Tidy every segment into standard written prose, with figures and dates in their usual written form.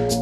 Hello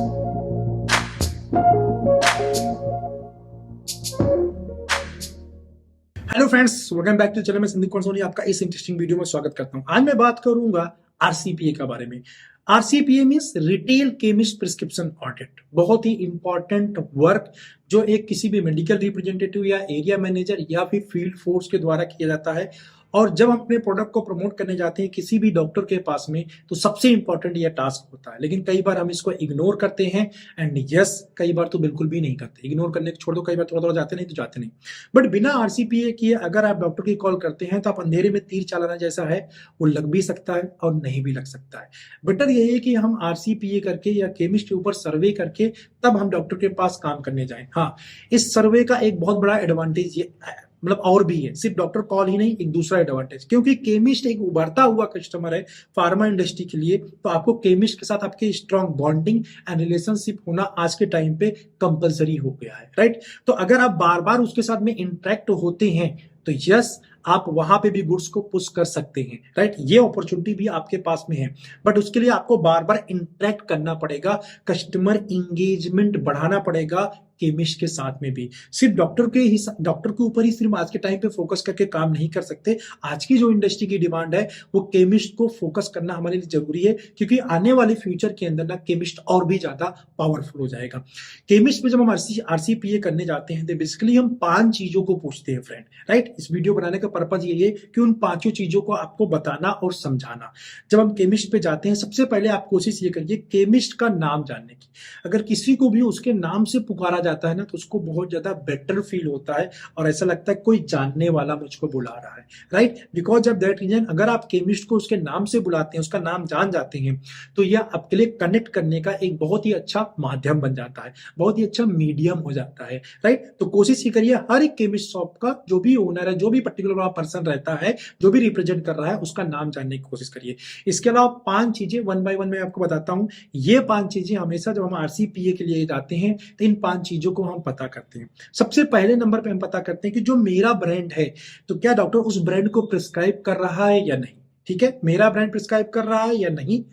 friends, welcome back to channel में संदीप कौर सोनी आपका इस इंटरेस्टिंग वीडियो में स्वागत करता हूं। आज मैं बात करूंगा आरसीपीए के बारे में। RCPA means retail chemist prescription audit. बहुत ही इंपॉर्टेंट वर्क जो एक किसी भी मेडिकल रिप्रेजेंटेटिव या एरिया मैनेजर या फिर फील्ड फोर्स के द्वारा किया जाता है। और जब हम अपने प्रोडक्ट को प्रमोट करने जाते हैं किसी भी डॉक्टर के पास में, तो सबसे इंपॉर्टेंट यह टास्क होता है। लेकिन कई बार हम इसको इग्नोर करते हैं एंड यस, कई बार तो बिल्कुल भी नहीं करते। इग्नोर करने को छोड़ दो, कई बार थोड़ा थोड़ा जाते नहीं तो जाते नहीं। बट बिना आरसीपीए किए अगर आप डॉक्टर की कॉल करते हैं तो आप अंधेरे में तीर चलाना जैसा है, वो लग भी सकता है और नहीं भी लग सकता है। बेटर यही है कि हम आरसीपीए करके या केमिस्ट के ऊपर सर्वे करके तब हम डॉक्टर के पास काम करने जाएं। हाँ, इस सर्वे का एक बहुत बड़ा एडवांटेज ये मतलब और भी है, सिर्फ डॉक्टर कॉल ही नहीं, एक दूसरा एडवांटेज, क्योंकि केमिस्ट एक उभरता हुआ कस्टमर है फार्मा इंडस्ट्री के लिए। तो आपको केमिस्ट के साथ आपके स्ट्रॉन्ग बॉन्डिंग एंड रिलेशनशिप होना आज के टाइम पे कंपलसरी हो गया है, राइट। तो अगर आप बार बार उसके साथ में इंटरेक्ट होते हैं तो यस, आप वहां पे भी गुड्स को पुश कर सकते हैं, राइट। ये अपॉर्चुनिटी भी आपके पास में है, बट उसके लिए आपको बार बार इंटरेक्ट करना पड़ेगा, कस्टमर इंगेजमेंट बढ़ाना पड़ेगा केमिस्ट के साथ में भी। सिर्फ डॉक्टर के ऊपर ही सिर्फ आज के टाइम पे फोकस करके काम नहीं कर सकते। आज की जो इंडस्ट्री की डिमांड है वो केमिस्ट को फोकस करना हमारे लिए जरूरी है, क्योंकि आने वाले फ्यूचर के अंदर ना केमिस्ट और भी ज्यादा पावरफुल हो जाएगा। केमिस्ट में जब हम आरसीपीए करने जाते हैं तो बेसिकली हम 5 चीजों को पूछते हैं फ्रेंड, राइट। इस वीडियो बनाने का पर्पज ये है कि उन 5 चीजों को आपको बताना और समझाना। जब हम केमिस्ट पे जाते हैं सबसे पहले आप कोशिश ये करिए केमिस्ट का नाम जानने की। अगर किसी को भी उसके नाम से पुकारा जाता है ना तो उसको बहुत ज्यादा बेटर फील होता है और ऐसा लगता है कोई जानने वाला मुझको बुला रहा है, right. Because of that reason अगर आप केमिस्ट को उसके नाम से बुलाते हैं, उसका नाम जान जाते हैं, तो यह आपके लिए कनेक्ट करने का एक बहुत ही अच्छा माध्यम बन जाता है, बहुत ही अच्छा मीडियम हो जाता है, राइट। तो कोशिश ही करिए हर एक केमिस्ट शॉप का जो भी ओनर है, जो भी पर्टिकुलर पर्सन रहता है, जो भी रिप्रेजेंट कर रहा है, उसका नाम जानने की कोशिश करिए। इसके अलावा 5 चीजें वन बाय वन मैं आपको बताता हूं। ये 5 चीजें हमेशा जब हम आरसीपीए के लिए जाते हैं तो इन 5 चीजों को हम पता करते हैं। सबसे पहले नंबर पे हम पता करते हैं कि जो मेरा ब्रांड है, तो क्या डॉक्टर उस ब्रांड को प्रिस्क्राइब कर रहा है या नहीं। ठीक है, मेरा ब्रांड प्रिस्क्राइब कर रहा है या नहीं।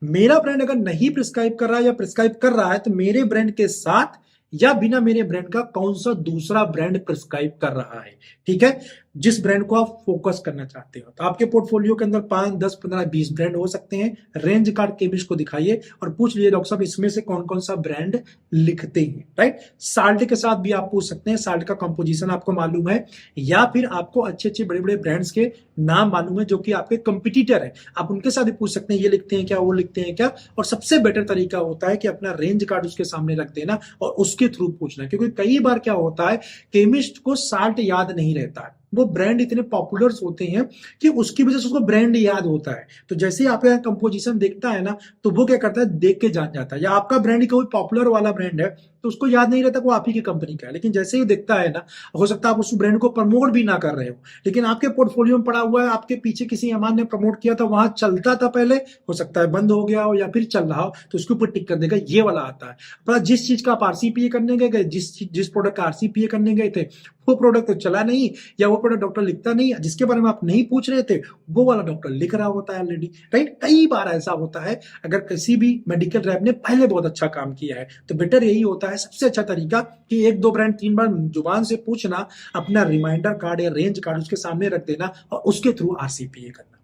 मेरा ब्रांड अगर नहीं प्रिस्क्राइब कर रहा है या प्रिस्क्राइब कर रहा है तो मेरे ब्रांड के साथ या बिना मेरे ब्रांड का कौन सा दूसरा ब्रांड प्रिस्क्राइब कर रहा है। ठीक है, जिस ब्रांड को आप फोकस करना चाहते हो। तो आपके पोर्टफोलियो के अंदर 5, 10, 15, 20 ब्रांड हो सकते हैं। रेंज कार्ड केमिस्ट को दिखाइए और पूछ लीजिए डॉक्टर साहब इसमें से कौन कौन सा ब्रांड लिखते हैं, राइट। साल्ट के साथ भी आप पूछ सकते हैं, साल्ट का कंपोजिशन आपको मालूम है, या फिर आपको अच्छे अच्छे बड़े बड़े ब्रांड्स के नाम मालूम है जो कि आपके कंपिटिटर है, आप उनके साथ भी पूछ सकते हैं ये लिखते हैं क्या, वो लिखते हैं क्या। और सबसे बेटर तरीका होता है कि अपना रेंज कार्ड उसके सामने रख देना और उसके थ्रू पूछना, क्योंकि कई बार क्या होता है केमिस्ट को साल्ट याद नहीं रहता है। वो ब्रांड इतने पॉपुलर होते हैं कि उसकी वजह से उसको ब्रांड याद होता है। तो जैसे ही आपका कंपोजिशन देखता है ना, तो वो क्या करता है देख के जान जाता है। या आपका ब्रांड कोई पॉपुलर वाला ब्रांड है तो उसको याद नहीं रहता वो आप ही की कंपनी का है, लेकिन जैसे ही देखता है ना, हो सकता है आप उस ब्रांड को प्रमोट भी ना कर रहे हो, लेकिन आपके पोर्टफोलियो में पड़ा हुआ है, आपके पीछे किसी अमान ने प्रमोट किया था, वहां चलता था पहले, हो सकता है बंद हो गया हो या फिर चल रहा हो, तो उसके ऊपर टिक कर देगा ये वाला आता है। पर जिस चीज का आप आरसीपीए करने गए, जिस प्रोडक्ट का आरसीपीए करने गए थे, वो प्रोडक्ट तो चला नहीं, या वो प्रोडक्ट डॉक्टर लिखता नहीं, जिसके बारे में आप नहीं पूछ रहे थे वो वाला डॉक्टर लिख रहा होता है ऑलरेडी, राइट। कई बार ऐसा होता है अगर किसी भी मेडिकल रैप ने पहले बहुत अच्छा काम किया है, तो बेटर यही होता है, सबसे अच्छा तरीका कि 1, 2 ब्रांड 3 बार जुबान से पूछना, अपना रिमाइंडर कार्ड या रेंज कार्ड उसके सामने रख देना और उसके थ्रू आरसीपीए करना।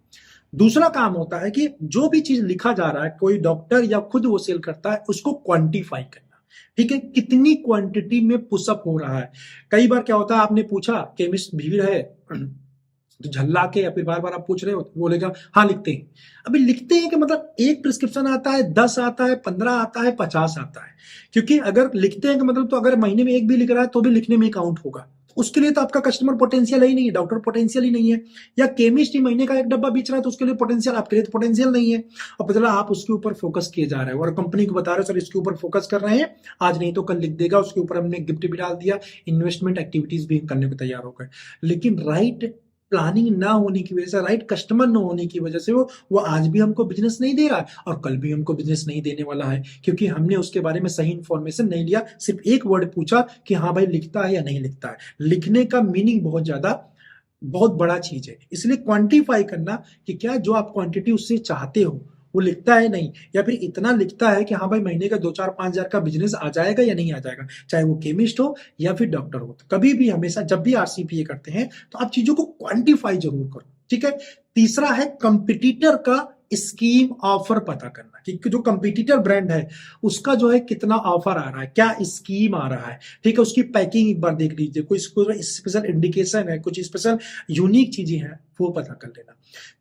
दूसरा काम होता है कि जो भी चीज लिखा जा रहा है, कोई डॉक्टर या खुद वो सेल करता है, उसको क्वांटिफाई करना। ठीक है, कितनी क्वांटिटी में पुशअप हो रहा है। कई बार क्या होता है, आपने पूछा केमिस्ट भीड़ है तो झल्ला के या फिर बार बार आप पूछ रहे हो तो बोलेगा हाँ लिखते हैं। अभी लिखते हैं कि मतलब एक प्रिस्क्रिप्शन आता है, 10 आता है, 15 आता है, 50 आता है। क्योंकि अगर लिखते हैं कि मतलब तो अगर महीने में एक भी लिख रहा है तो भी लिखने में काउंट होगा। उसके लिए तो आपका कस्टमर पोटेंशियल ही नहीं है, डॉक्टर पोटेंशियल ही नहीं है। या केमिस्ट ही महीने का 1 डब्बा बेच रहा है तो उसके लिए पोटेंशियल, आपके लिए तो पोटेंशियल नहीं है। और पता चला आप उसके ऊपर फोकस किए जा रहे हो और कंपनी को बता रहे हो सर इसके ऊपर फोकस कर रहे हैं, आज नहीं तो कल लिख देगा, उसके ऊपर हमने गिफ्ट भी डाल दिया, इन्वेस्टमेंट एक्टिविटीज भी करने को तैयार हो गए। लेकिन राइट प्लानिंग ना होने की वजह से, राइट कस्टमर ना होने की वजह से वो आज भी हमको बिजनेस नहीं दे रहा है और कल भी हमको बिजनेस नहीं देने वाला है, क्योंकि हमने उसके बारे में सही इंफॉर्मेशन नहीं लिया। सिर्फ एक वर्ड पूछा कि हाँ भाई लिखता है या नहीं लिखता है। लिखने का मीनिंग बहुत बड़ा चीज है, इसलिए क्वांटिफाई करना कि क्या जो आप क्वांटिटी उससे चाहते हो वो लिखता है नहीं, या फिर इतना लिखता है कि हाँ भाई महीने का 2-4-5 हज़ार का बिजनेस आ जाएगा या नहीं आ जाएगा, चाहे वो केमिस्ट हो या फिर डॉक्टर हो। तो कभी भी हमेशा जब भी आरसीपीए करते हैं तो आप चीजों को क्वांटिफाई जरूर करो, ठीक है। तीसरा है कंपटीटर का स्कीम ऑफर पता करना कि जो कंपटीटर ब्रांड है उसका जो है कितना ऑफर आ रहा है, क्या स्कीम आ रहा है, ठीक है। उसकी पैकिंग एक बार देख लीजिए, कोई स्पेशल इंडिकेशन है, कुछ स्पेशल यूनिक चीजें हैं, वो पता कर लेना।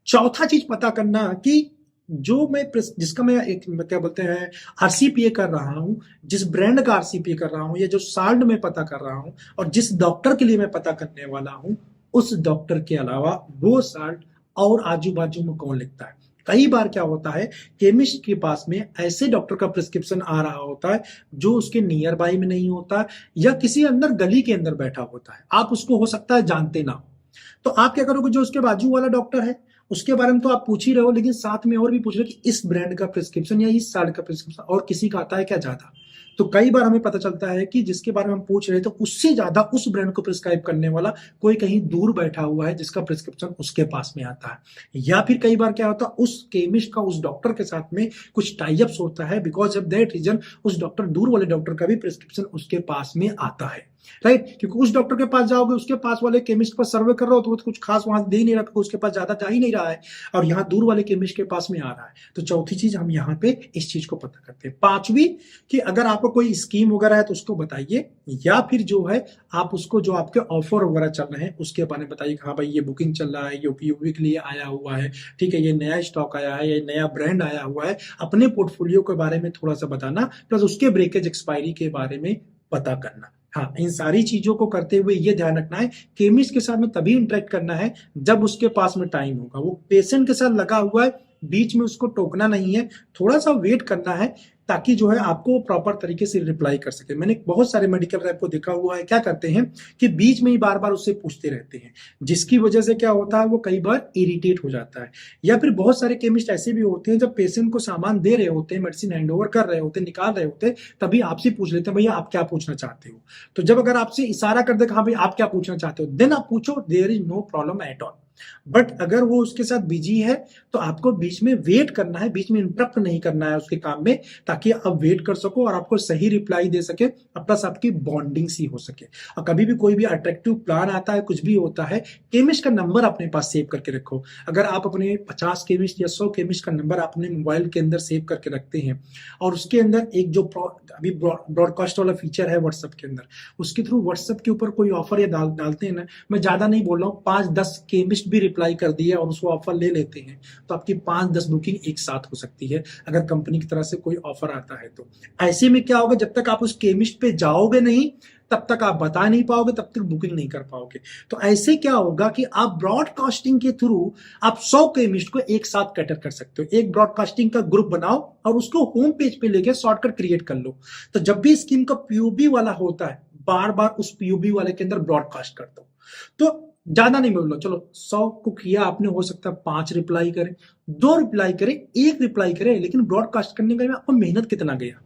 चौथा चीज पता करना कि जो मैं जिसका मैं एक क्या बोलते हैं आरसीपीए कर रहा हूं, जिस ब्रांड का आरसीपीए कर रहा हूं या जो साल्ट में पता कर रहा हूं और जिस डॉक्टर के लिए मैं पता करने वाला हूं, उस डॉक्टर के अलावा वो साल्ट और आजू बाजू में कौन लिखता है। कई बार क्या होता है केमिस्ट के पास में ऐसे डॉक्टर का प्रिस्क्रिप्शन आ रहा होता है जो उसके नियर बाई में नहीं होता या किसी अंदर गली के अंदर बैठा होता है, आप उसको हो सकता है जानते ना हो। तो आप क्या करोगे, जो उसके बाजू वाला डॉक्टर है उसके बारे में तो आप पूछ ही रहे हो, लेकिन साथ में और भी पूछ रहे हो कि इस ब्रांड का प्रिस्क्रिप्शन या इस साल्ट का प्रिस्क्रिप्शन और किसी का आता है क्या ज्यादा। तो कई बार हमें पता चलता है कि जिसके बारे में हम पूछ रहे थे तो उससे ज्यादा उस ब्रांड को प्रिस्क्राइब करने वाला कोई कहीं दूर बैठा हुआ है जिसका प्रिस्क्रिप्शन उसके पास में आता है। या फिर कई बार क्या होता है उस केमिस्ट का उस डॉक्टर के साथ में कुछ टाइअप्स होता है, बिकॉज ऑफ दैट रीजन उस डॉक्टर दूर वाले डॉक्टर का भी प्रिस्क्रिप्शन उसके पास में आता है, राइट। क्योंकि उस डॉक्टर के पास जाओगे उसके पास वाले केमिस्ट पर सर्वे कर रहे हो तो वो तो कुछ खास वहां दे ही नहीं रहा, उसके पास ज्यादा जा ही नहीं रहा है, और यहाँ दूर वाले केमिस्ट के पास में आ रहा है। तो चौथी चीज हम यहाँ पे इस चीज को पता करते हैं। पांचवी कि अगर आपको कोई स्कीम वगैरह है तो उसको बताइए, या फिर जो है आप उसको जो आपके ऑफर वगैरह चल रहे हैं उसके बारे में बताइए कि हाँ भाई ये बुकिंग चल रहा है, ये उपयोगी के लिए आया हुआ है, ठीक है, ये नया स्टॉक आया है, ये नया ब्रांड आया हुआ है। अपने पोर्टफोलियो के बारे में थोड़ा सा बताना, प्लस उसके ब्रेकेज एक्सपायरी के बारे में पता करना। हाँ, इन सारी चीजों को करते हुए ये ध्यान रखना है केमिस्ट के साथ में तभी इंटरेक्ट करना है जब उसके पास में टाइम होगा। वो पेशेंट के साथ लगा हुआ है, बीच में उसको टोकना नहीं है, थोड़ा सा वेट करना है ताकि जो है आपको प्रॉपर तरीके से रिप्लाई कर सके। मैंने बहुत सारे मेडिकल रैप को देखा हुआ है, क्या करते हैं कि बीच में ही बार बार उससे पूछते रहते हैं, जिसकी वजह से क्या होता है वो कई बार इरिटेट हो जाता है। या फिर बहुत सारे केमिस्ट ऐसे भी होते हैं जब पेशेंट को सामान दे रहे होते हैं, मेडिसिन हैंडओवर कर रहे होते हैं, निकाल रहे होते हैं, तभी आपसे पूछ लेते हैं भैया आप क्या पूछना चाहते हो। तो जब अगर आपसे इशारा कर दे हाँ भाई आप क्या पूछना चाहते हो, देन आप पूछो, there is no problem at all. But अगर वो उसके साथ बिजी है तो आपको बीच में वेट करना है, बीच में इंटरप्ट नहीं करना है उसके काम में, ताकि आप वेट कर सको और आपको सही रिप्लाई दे सके, प्लस आपकी बॉन्डिंग सी हो सके। और कभी भी कोई भी अट्रैक्टिव प्लान आता है, कुछ भी होता है, केमिस्ट का नंबर अपने पास सेव करके रखो। अगर आप अपने 50 केमिस्ट या 100 केमिस्ट का नंबर अपने मोबाइल के अंदर सेव करके रखते हैं और उसके अंदर एक जो अभी ब्रॉडकास्ट वाला फीचर है व्हाट्सएप के अंदर, उसके थ्रू व्हाट्सएप के ऊपर कोई ऑफर या डालते हैं ना, मैं ज्यादा नहीं बोल रहा हूँ, 5-10 केमिस्ट भी रिप्लाई कर दिए और उसको ऑफर ले लेते हैं तो आपकी 5-10 बुकिंग एक साथ हो सकती है अगर कंपनी की तरफ से कोई ऑफर आता है तो। ऐसे में क्या होगा, जब तक आप उस केमिस्ट पे जाओगे नहीं तब तक आप बता नहीं पाओगे, तब तक बुकिंग नहीं कर पाओगे। तो ऐसे क्या होगा कि आप ब्रॉडकास्टिंग के थ्रू आप 100 केमिस्ट को एक साथ कैटर कर सकते हो। एक ब्रॉडकास्टिंग का ग्रुप बनाओ और उसको होम पेज पे लेके शॉर्टकट क्रिएट कर लो। तो जब भी स्कीम का पीयूबी वाला होता है बार बार उस पीयूबी वाले के अंदर ब्रॉडकास्ट कर दो। तो ज्यादा नहीं बोल लो, चलो 100 को किया आपने, हो सकता है 5 रिप्लाई करे, 2 रिप्लाई करे, 1 रिप्लाई करे, लेकिन ब्रॉडकास्ट करने का आपको मेहनत कितना गया।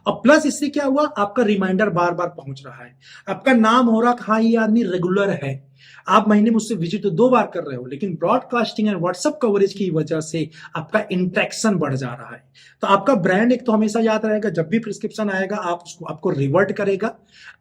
और प्लस इससे क्या हुआ, आपका रिमाइंडर बार बार पहुंच रहा है, आपका नाम हो रहा हाँ ये आदमी रेगुलर है। आप महीने में उससे विजिट तो 2 बार कर रहे हो, लेकिन ब्रॉडकास्टिंग एंड व्हाट्सएप कवरेज की वजह से आपका इंट्रैक्शन बढ़ जा रहा है। तो आपका ब्रांड एक तो हमेशा याद रहेगा, जब भी प्रिस्क्रिप्शन आएगा आप उसको आपको रिवर्ट करेगा,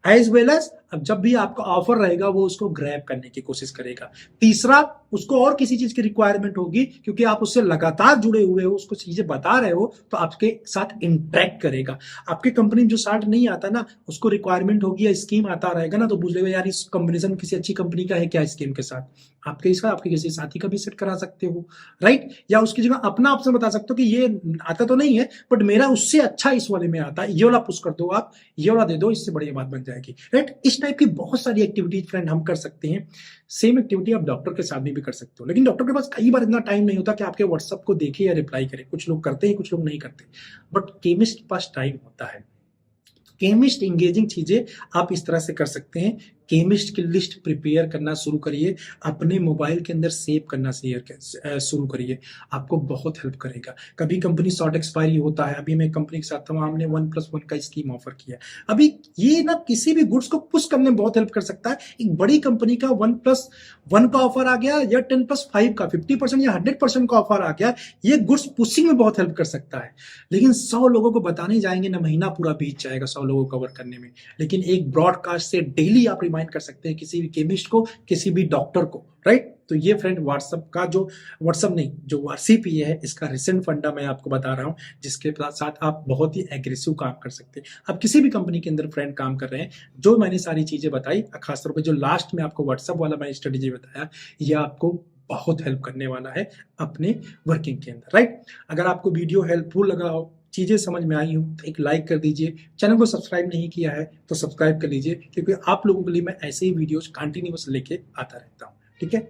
एज वेल एज अब जब भी आपका ऑफर रहेगा वो उसको ग्रैब करने की कोशिश करेगा। तीसरा, उसको और किसी चीज की रिक्वायरमेंट होगी क्योंकि आप उससे लगातार जुड़े हुए हो, उसको चीजें बता रहे हो, तो आपके साथ इंटरेक्ट करेगा। आपकी कंपनी में जो साल्ट नहीं आता ना, उसको रिक्वायरमेंट होगी या स्कीम आता रहेगा ना, तो पूछ लेगा यार इस कॉम्बिनेशन किसी अच्छी कंपनी का है क्या स्कीम के साथ, आपके इसका आपके किसी साथी का भी सेट करा सकते हो, राइट। या उसकी जगह अपना ऑप्शन बता सकते हो कि ये आता तो नहीं है बट मेरा उससे अच्छा इस वाले में आता है, ये वाला पुश कर दो, आप ये वाला दे दो, इससे बढ़िया बात बन जाएगी, राइट। इस टाइप की बहुत सारी एक्टिविटीज फ्रेंड हम कर सकते हैं। सेम एक्टिविटी आप डॉक्टर के साथ भी कर सकते हो, लेकिन डॉक्टर के पास कई बार इतना टाइम नहीं होता कि आपके व्हाट्सएप को देखे या रिप्लाई करे। कुछ लोग करते हैं, कुछ लोग नहीं करते, बट केमिस्ट के पास टाइम होता है। केमिस्ट इंगेजिंग चीजें आप इस तरह से कर सकते हैं केमिस्ट की लिस्ट प्रिपेयर करना शुरू करिए, अपने मोबाइल के अंदर सेव करना शुरू करिए, आपको बहुत हेल्प करेगा। कभी कंपनी शॉर्ट एक्सपायरी होता है, अभी मैं कंपनी के साथ था, हमने 1+1 का स्कीम ऑफर किया। अभी ये ना किसी भी गुड्स को पुश करने में बहुत हेल्प कर सकता है। एक बड़ी कंपनी का 1+1 का ऑफर आ गया या 10+5 का 50% या 100% का ऑफर आ गया, ये गुड्स पुशिंग में बहुत हेल्प कर सकता है। लेकिन 100 लोगों को बताने जाएंगे ना, महीना पूरा बीत जाएगा 100 लोगों को कवर करने में। लेकिन एक ब्रॉडकास्ट से डेली आप रिमाइंड कर सकते हैं किसी भी केमिस्ट को, किसी भी डॉक्टर को, राइट। तो ये फ्रेंड व्हाट्सएप नहीं, जो आरसीपीए है, इसका रिसेंट फंडा मैं आपको बता रहा हूं, जिसके साथ आप बहुत ही एग्रेसिव काम कर सकते हैं। आप किसी भी कंपनी के अंदर फ्रेंड काम कर रहे हैं, जो मैंने सारी चीजें बताई, खासतौर पर जो लास्ट में आपको व्हाट्सएप वाला मैंने स्ट्रेटेजी बताया, यह आपको बहुत हेल्प करने वाला है अपने वर्किंग के अंदर, राइट। अगर आपको वीडियो हेल्पफुल लगा हो, चीजें समझ में आई हो, तो एक लाइक कर दीजिए। चैनल को सब्सक्राइब नहीं किया है तो सब्सक्राइब कर लीजिए, क्योंकि आप लोगों के लिए मैं ऐसे ही वीडियोस कंटिन्यूअस लेके आता रहता हूँ, ठीक है।